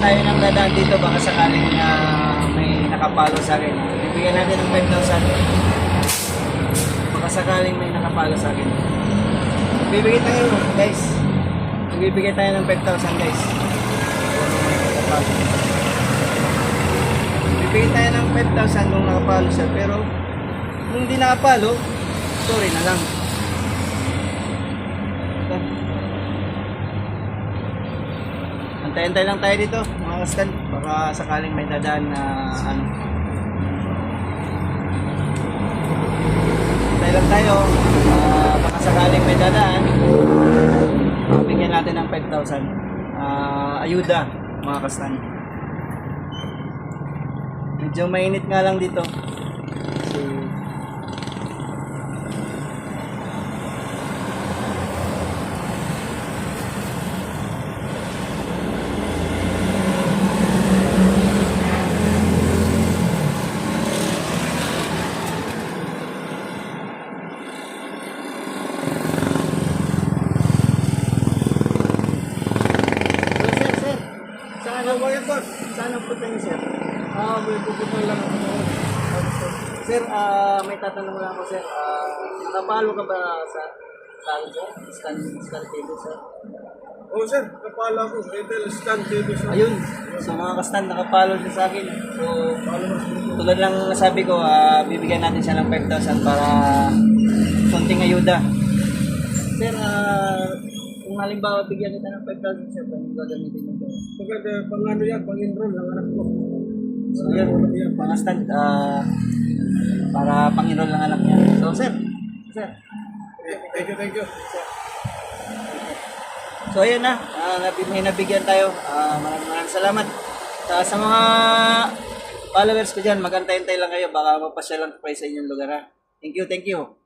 tayo ng dadaan dito, baka sakaling may nakapalo sa akin. Bibigyan natin ng 5,000. Baka sakaling may nakapalo sa akin. Bibigyan tayo, guys. Bibigyan tayo ng 5,000, guys. Bibigyan tayo ng 5,000 kung nakapalo siya. Pero kung hindi nakapalo, sorry na lang. Antay-antay lang tayo dito, mga kastan. Baka sakaling may dadaan na antay lang tayo. Baka sakaling may dadaan, bigyan natin ng 5,000. Ayuda, mga kastan. Medyo mainit nga lang dito. So, saan ang punta niyo, sir? May pupunta lang ako doon. Sir, may tatanong lang ako, sir. Nakapalo ka ba sa scan table, sir? Oo sir, kapala ko. Intel Scan TV sir. Ayun, so mga kastan, nakapalo siya sa akin. So, tulad lang nasabi ko, bibigyan natin siya ng 5,000 para konting ayuda. Sir, kung halimbawa bigyan kita ng 5,000, sir, paano gagamitin mo ito? Pagkada pang ano yan, pang enroll ng anak ko. So, yun, mga kastan, para pang-enroll ng anak niya. So, sir, Thank you. so ayun na, may nabigyan tayo. Maraming salamat. Sa mga followers ko dyan, magantay-antay lang kayo. Baka mapasya lang kayo sa inyong lugar, ha. Thank you.